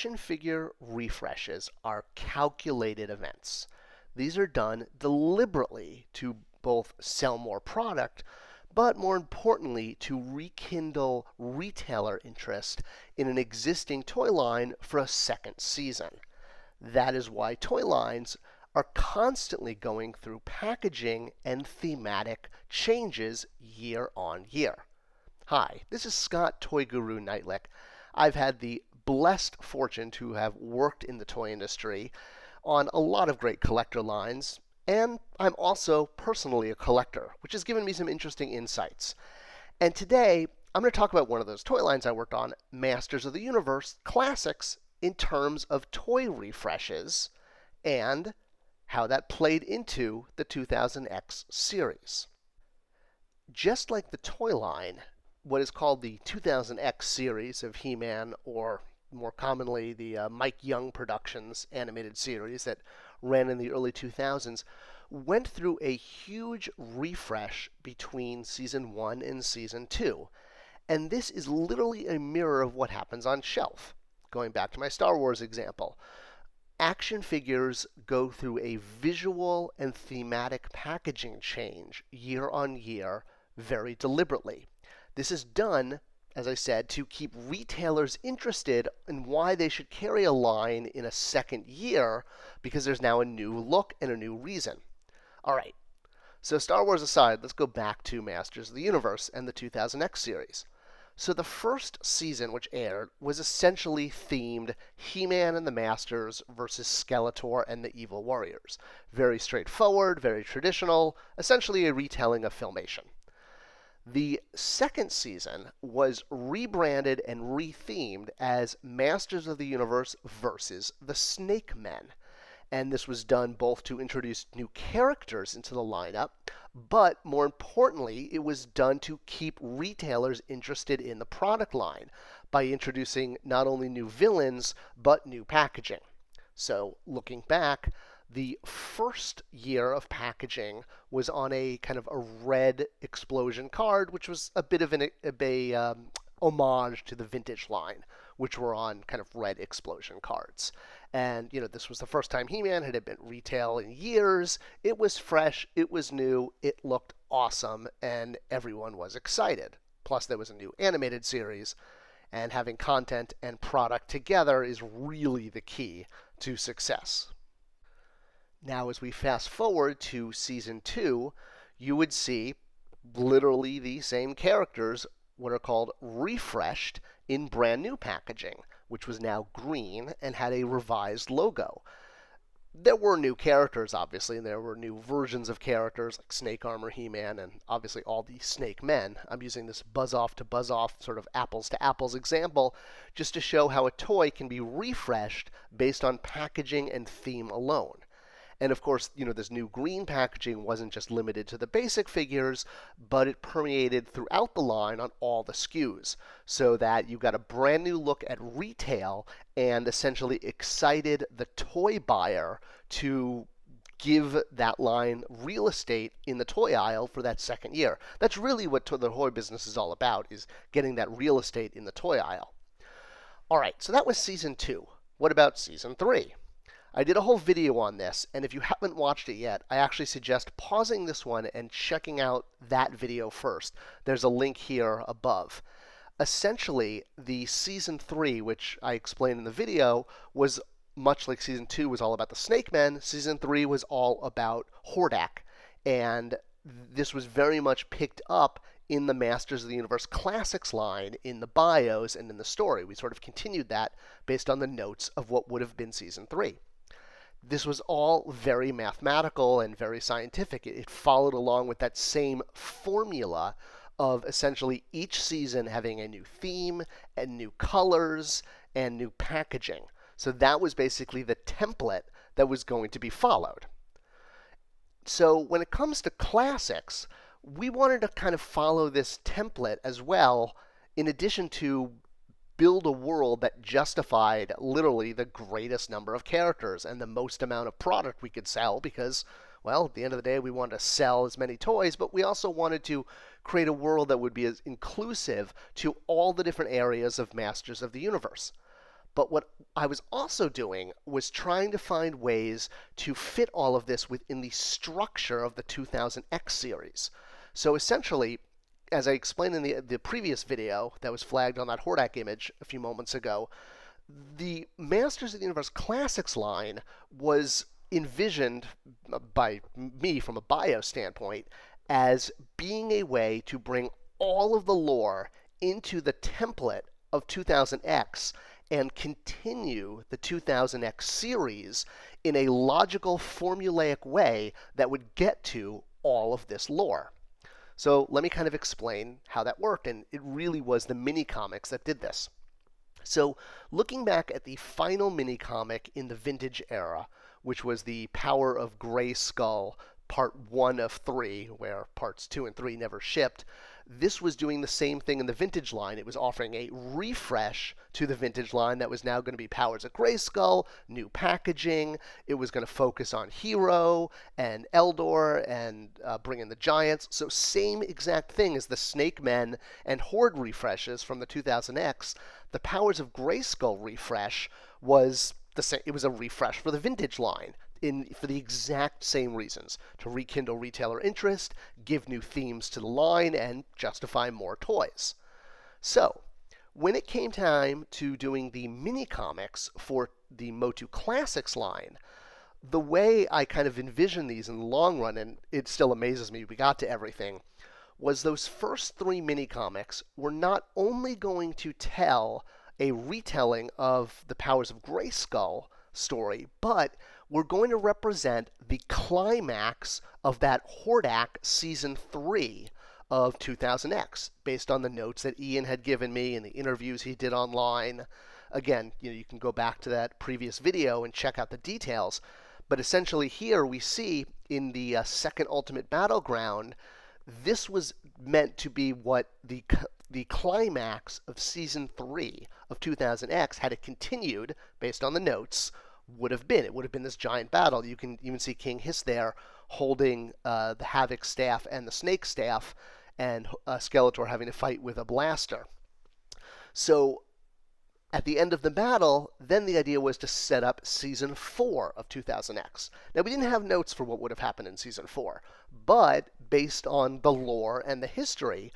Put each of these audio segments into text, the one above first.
action figure refreshes are calculated events. These are done deliberately to both sell more product, but more importantly, to rekindle retailer interest in an existing toy line for a second season. That is why toy lines are constantly going through packaging and thematic changes year on year. Hi, this is Scott ToyGuru Neitlich. I've had the blessed fortune to have worked in the toy industry on a lot of great collector lines, and I'm also personally a collector, which has given me some interesting insights. And today, I'm going to talk about one of those toy lines I worked on, Masters of the Universe Classics, in terms of toy refreshes and how that played into the 2000X series. Just like the toy line, what is called the 2000X series of He-Man, or more commonly the Mike Young Productions animated series that ran in the early 2000s, went through a huge refresh between Season 1 and Season 2. And this is literally a mirror of what happens on shelf. Going back to my Star Wars example, action figures go through a visual and thematic packaging change year on year very deliberately. This is done, as I said, to keep retailers interested in why they should carry a line in a second year, because there's now a new look and a new reason. All right, so Star Wars aside, let's go back to Masters of the Universe and the 2000X series. So the first season which aired was essentially themed He-Man and the Masters versus Skeletor and the Evil Warriors. Very straightforward, very traditional, essentially a retelling of Filmation. The second season was rebranded and rethemed as Masters of the Universe versus the Snake Men. And this was done both to introduce new characters into the lineup, but more importantly, it was done to keep retailers interested in the product line by introducing not only new villains, but new packaging. So looking back, the first year of packaging was on a kind of a red explosion card, which was a bit of a homage to the vintage line, which were on kind of red explosion cards. And, this was the first time He-Man had been retail in years. It was fresh, it was new, it looked awesome, and everyone was excited. Plus, there was a new animated series, and having content and product together is really the key to success. Now, as we fast forward to Season 2, you would see literally the same characters, what are called refreshed, in brand new packaging, which was now green and had a revised logo. There were new characters, obviously, and there were new versions of characters like Snake Armor, He-Man, and obviously all the Snake Men. I'm using this buzz-off to buzz-off sort of apples-to-apples example just to show how a toy can be refreshed based on packaging and theme alone. And of course, this new green packaging wasn't just limited to the basic figures, but it permeated throughout the line on all the SKUs, so that you got a brand new look at retail and essentially excited the toy buyer to give that line real estate in the toy aisle for that second year. That's really what the toy business is all about, is getting that real estate in the toy aisle. All right, so that was Season 2. What about Season 3? I did a whole video on this, and if you haven't watched it yet, I actually suggest pausing this one and checking out that video first. There's a link here above. Essentially, the Season 3, which I explained in the video, was much like Season 2 was all about the Snake Men. Season 3 was all about Hordak, and this was very much picked up in the Masters of the Universe Classics line in the bios and in the story. We sort of continued that based on the notes of what would have been Season 3. This was all very mathematical and very scientific. It followed along with that same formula of essentially each season having a new theme and new colors and new packaging. So that was basically the template that was going to be followed. So when it comes to classics, we wanted to kind of follow this template as well, in addition to build a world that justified literally the greatest number of characters and the most amount of product we could sell, because, well, at the end of the day, we wanted to sell as many toys, but we also wanted to create a world that would be as inclusive to all the different areas of Masters of the Universe. But what I was also doing was trying to find ways to fit all of this within the structure of the 2000X series. So essentially, as I explained in the previous video that was flagged on that Hordak image a few moments ago, the Masters of the Universe Classics line was envisioned by me from a bio standpoint as being a way to bring all of the lore into the template of 2000X and continue the 2000X series in a logical, formulaic way that would get to all of this lore. So let me kind of explain how that worked, and it really was the mini comics that did this. So looking back at the final mini comic in the vintage era, which was the Power of Grayskull part 1 of 3, where parts 2 and 3 never shipped, this was doing the same thing in the vintage line. It was offering a refresh to the vintage line that was now going to be Powers of Grayskull, new packaging. It was going to focus on Hero and Eldor and bring in the Giants. So same exact thing as the Snake Men and Horde refreshes from the 2000X. The Powers of Grayskull refresh was the same. It was a refresh for the vintage line. For the exact same reasons, to rekindle retailer interest, give new themes to the line, and justify more toys. So, when it came time to doing the mini comics for the MOTU Classics line, the way I kind of envisioned these in the long run, and it still amazes me we got to everything, was those first 3 mini comics were not only going to tell a retelling of the Powers of Grayskull story, but we're going to represent the climax of that Hordak Season 3 of 2000X, based on the notes that Ian had given me and the interviews he did online. Again, you can go back to that previous video and check out the details. But essentially here we see in the second Ultimate Battleground, this was meant to be what the climax of Season 3 of 2000X, had it continued, based on the notes, would have been. It would have been this giant battle. You can even see King Hiss there holding the Havoc staff and the Snake staff, and Skeletor having to fight with a blaster. So at the end of the battle, then the idea was to set up Season 4 of 2000X. Now, we didn't have notes for what would have happened in Season 4, but based on the lore and the history,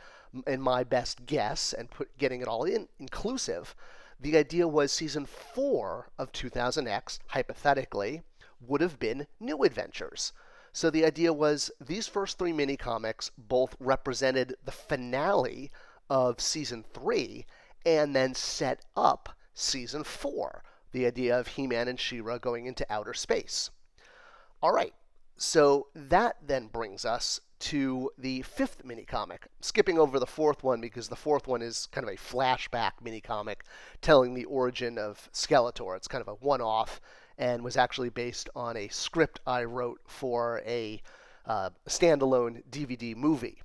and my best guess, and getting it all inclusive, the idea was Season 4 of 2000X, hypothetically, would have been New Adventures. So the idea was these first 3 mini-comics both represented the finale of Season 3 and then set up Season 4, the idea of He-Man and She-Ra going into outer space. All right, so that then brings us to the 5th mini-comic, skipping over the 4th one because the 4th one is kind of a flashback mini-comic telling the origin of Skeletor. It's kind of a one-off and was actually based on a script I wrote for a standalone DVD movie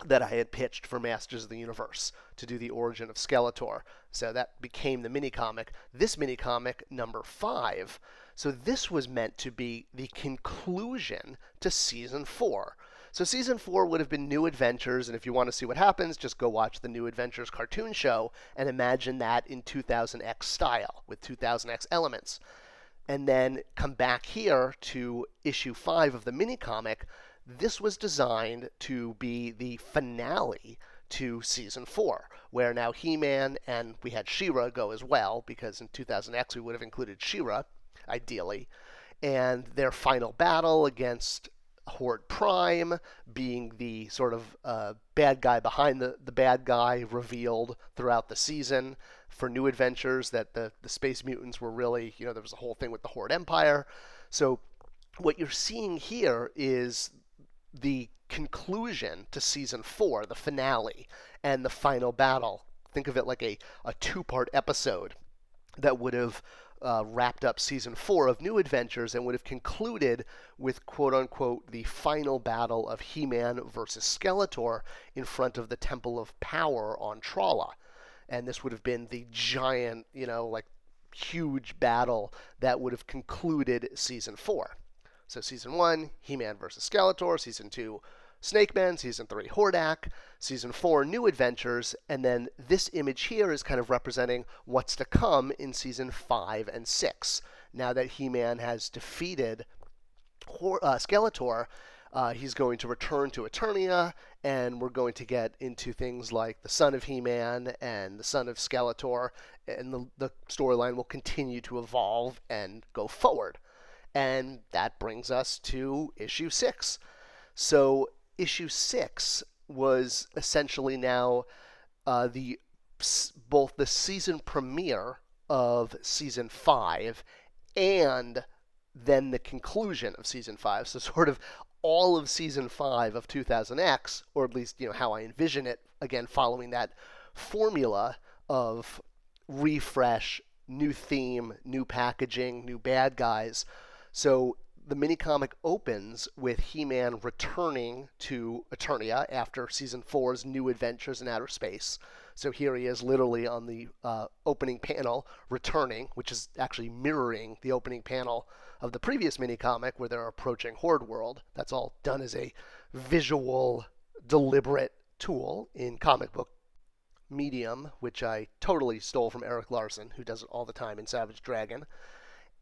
that I had pitched for Masters of the Universe to do the origin of Skeletor. So that became the mini-comic. This mini-comic, number 5, so this was meant to be the conclusion to Season 4. So Season 4 would have been New Adventures, and if you want to see what happens, just go watch the New Adventures cartoon show and imagine that in 2000X style, with 2000X elements. And then come back here to issue 5 of the mini-comic. This was designed to be the finale to Season 4, where now He-Man and we had She-Ra go as well, because in 2000X we would have included She-Ra, ideally, and their final battle against Horde Prime, being the sort of bad guy behind the bad guy revealed throughout the season for New Adventures, that the Space Mutants were really, there was a whole thing with the Horde Empire. So what you're seeing here is the conclusion to Season 4, the finale, and the final battle. Think of it like a 2-part episode that would have wrapped up Season 4 of New Adventures and would have concluded with, quote-unquote, the final battle of He-Man versus Skeletor in front of the Temple of Power on Tralla. And this would have been the giant, huge battle that would have concluded Season 4. So Season 1, He-Man versus Skeletor. Season 2, Snake Men, Season 3 Hordak, Season 4 New Adventures, and then this image here is kind of representing what's to come in Season 5 and 6. Now that He-Man has defeated Skeletor, he's going to return to Eternia, and we're going to get into things like the son of He-Man and the son of Skeletor, and the storyline will continue to evolve and go forward. And that brings us to issue 6. So issue 6 was essentially now both the season premiere of season 5 and then the conclusion of season 5. So sort of all of season 5 of 2000X, or at least how I envision it, again following that formula of refresh, new theme, new packaging, new bad guys. So the mini-comic opens with He-Man returning to Eternia after Season 4's New Adventures in Outer Space. So here he is literally on the opening panel, returning, which is actually mirroring the opening panel of the previous mini-comic where they're approaching Horde World. That's all done as a visual, deliberate tool in comic book medium, which I totally stole from Eric Larson, who does it all the time in Savage Dragon.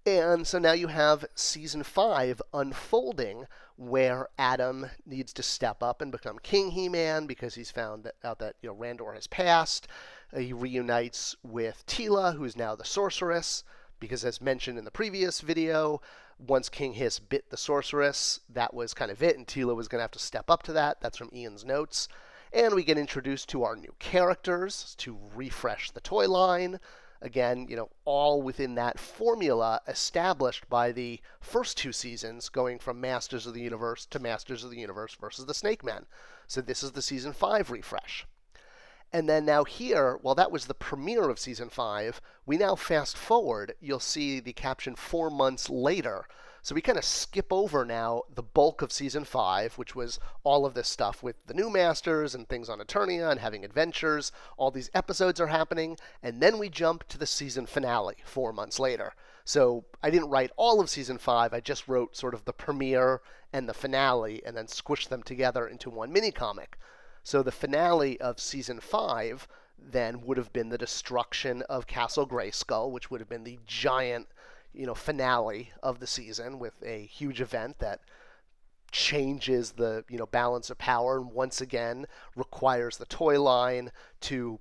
And so now you have Season 5 unfolding where Adam needs to step up and become King He-Man because he's found out that Randor has passed. He reunites with Teela, who is now the Sorceress, because as mentioned in the previous video, once King Hiss bit the Sorceress, that was kind of it, and Teela was going to have to step up to that. That's from Ian's notes. And we get introduced to our new characters to refresh the toy line. Again, all within that formula established by the first 2 seasons, going from Masters of the Universe to Masters of the Universe versus the Snake Men. So this is the Season 5 refresh. And then now here, while that was the premiere of Season 5, we now fast forward, you'll see the caption 4 months later. So we kind of skip over now the bulk of Season 5, which was all of this stuff with the new Masters and things on Eternia and having adventures. All these episodes are happening, and then we jump to the season finale 4 months later. So I didn't write all of Season 5, I just wrote sort of the premiere and the finale and then squished them together into one mini-comic. So the finale of Season 5 then would have been the destruction of Castle Grayskull, which would have been the giant finale of the season with a huge event that changes the balance of power and once again requires the toy line to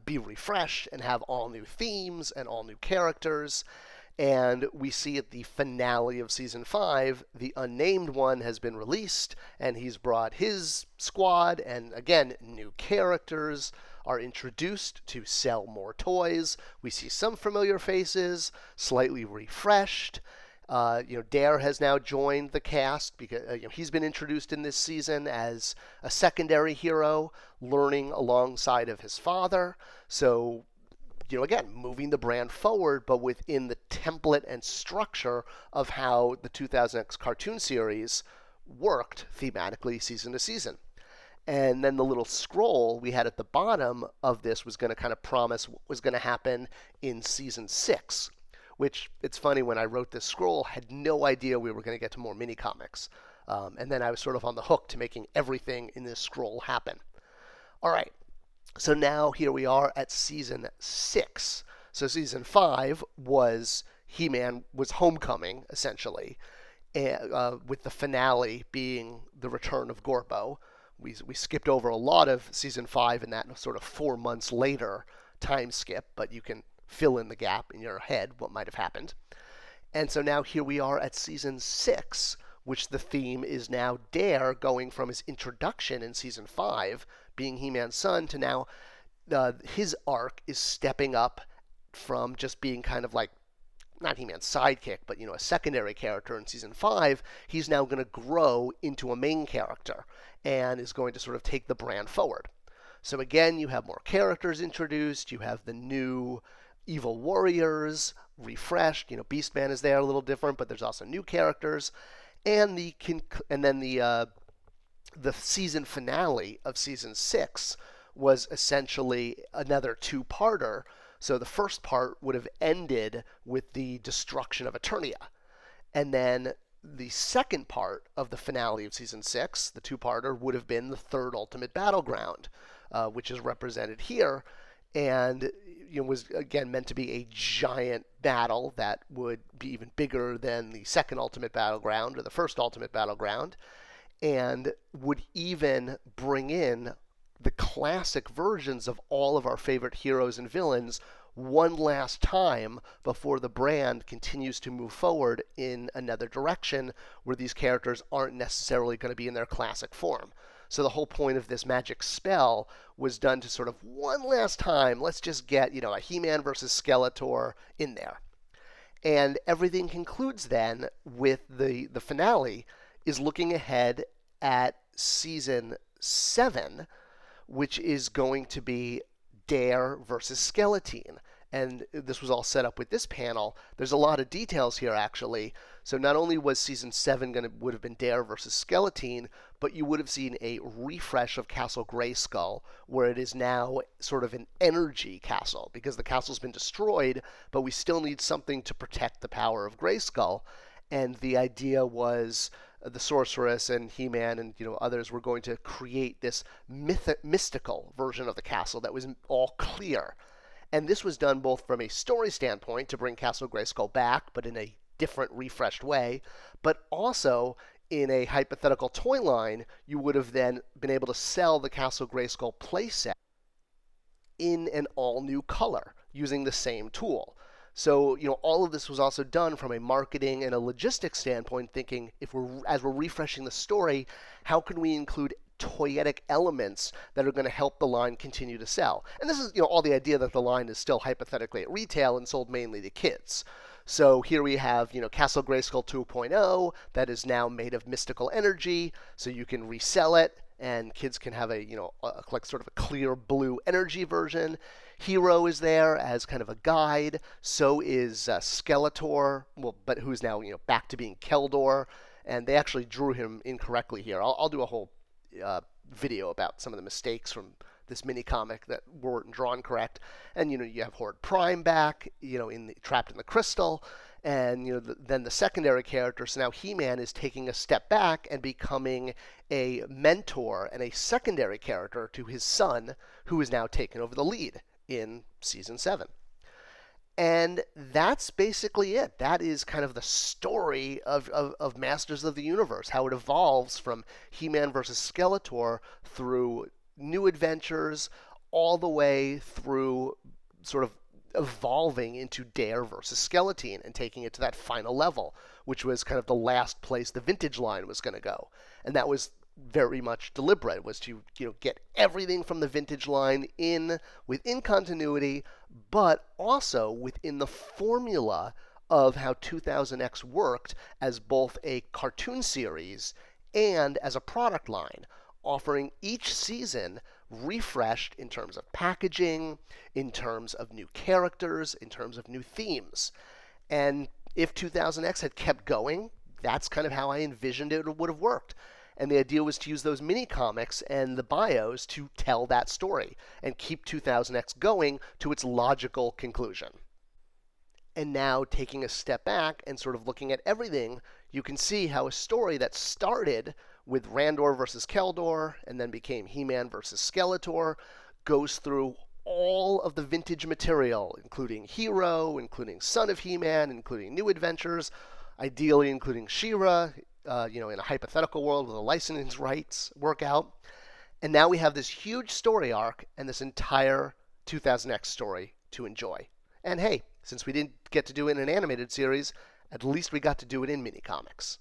be refreshed and have all new themes and all new characters. And we see at the finale of Season 5, the Unnamed One has been released, and he's brought his squad, and again, new characters are introduced to sell more toys. We see some familiar faces, slightly refreshed. Dare has now joined the cast because he's been introduced in this season as a secondary hero, learning alongside of his father. So again, moving the brand forward, but within the template and structure of how the 2000X cartoon series worked thematically season to season. And then the little scroll we had at the bottom of this was going to kind of promise what was going to happen in Season 6, which, it's funny, when I wrote this scroll, had no idea we were going to get to more mini-comics. And then I was sort of on the hook to making everything in this scroll happen. All right. So now here we are at Season 6. So Season 5 was He-Man was Homecoming, essentially, with the finale being the return of Gorbo. We skipped over a lot of Season 5 in that sort of 4 months later time skip, but you can fill in the gap in your head what might have happened. And so now here we are at Season 6, which the theme is now Dare going from his introduction in Season 5, being He-Man's son, to now his arc is stepping up from just being kind of like, not He-Man's sidekick, but a secondary character in Season 5. He's now going to grow into a main character and is going to sort of take the brand forward. So again, you have more characters introduced, you have the new Evil Warriors refreshed, Beastman is there, a little different, but there's also new characters. And then the season finale of Season 6 was essentially another 2-parter. So the first part would have ended with the destruction of Eternia. And then the second part of the finale of Season 6, the two-parter, would have been the third Ultimate Battleground, which is represented here, and was, again, meant to be a giant battle that would be even bigger than the second Ultimate Battleground or the first Ultimate Battleground, and would even bring in the classic versions of all of our favorite heroes and villains one last time before the brand continues to move forward in another direction where these characters aren't necessarily going to be in their classic form. So the whole point of this magic spell was done to sort of one last time, let's just get, a He-Man versus Skeletor in there. And everything concludes then with the finale is looking ahead at Season 7, which is going to be Dare versus Skeletine. And this was all set up with this panel. There's a lot of details here, actually. So not only was Season 7 would have been Dare versus Skeletine, but you would have seen a refresh of Castle Grayskull, where it is now sort of an energy castle, because the castle's been destroyed, but we still need something to protect the power of Grayskull. And the idea was the Sorceress and He-Man and others were going to create this mystical version of the castle that was all clear. And this was done both from a story standpoint to bring Castle Grayskull back, but in a different, refreshed way, but also in a hypothetical toy line, you would have then been able to sell the Castle Grayskull playset in an all-new color using the same tool. So, all of this was also done from a marketing and a logistics standpoint, thinking as we're refreshing the story, how can we include toyetic elements that are going to help the line continue to sell? And this is, all the idea that the line is still hypothetically at retail and sold mainly to kids. So here we have, Castle Grayskull 2.0 that is now made of mystical energy, so you can resell it, and kids can have like sort of a clear blue energy version. Hero is there as kind of a guide. So is Skeletor, but who's now back to being Keldor, and they actually drew him incorrectly here. I'll do a whole video about some of the mistakes from this mini comic that weren't drawn correct. And you have Horde Prime back, trapped in the crystal, and then the secondary character. So now He-Man is taking a step back and becoming a mentor and a secondary character to his son, who is now taken over the lead in Season 7. And that's basically it. That is kind of the story of Masters of the Universe, how it evolves from He-Man versus Skeletor through new adventures all the way through sort of evolving into Dare versus Skeletine and taking it to that final level, which was kind of the last place the vintage line was going to go. And that was very much deliberate, was to get everything from the vintage line within continuity, but also within the formula of how 2000X worked as both a cartoon series and as a product line, offering each season refreshed in terms of packaging, in terms of new characters, in terms of new themes. And if 2000X had kept going, that's kind of how I envisioned it would have worked. And the idea was to use those mini comics and the bios to tell that story and keep 2000X going to its logical conclusion. And now, taking a step back and sort of looking at everything, you can see how a story that started with Randor versus Keldor and then became He-Man versus Skeletor goes through all of the vintage material, including Hero, including Son of He-Man, including New Adventures, ideally including She-Ra, in a hypothetical world where the licensing rights work out. And now we have this huge story arc and this entire 2000X story to enjoy. And hey, since we didn't get to do it in an animated series, at least we got to do it in mini comics.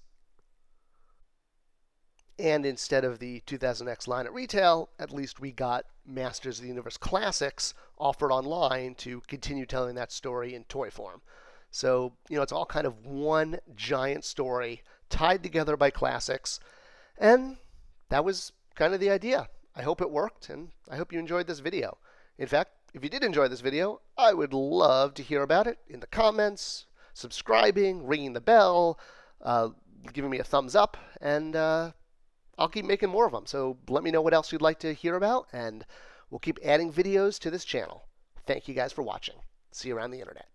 And instead of the 2000X line at retail, at least we got Masters of the Universe Classics offered online to continue telling that story in toy form. So, it's all kind of one giant story tied together by classics. And that was kind of the idea. I hope it worked, and I hope you enjoyed this video. In fact, if you did enjoy this video, I would love to hear about it in the comments, subscribing, ringing the bell, giving me a thumbs up, and I'll keep making more of them. So let me know what else you'd like to hear about, and we'll keep adding videos to this channel. Thank you guys for watching. See you around the internet.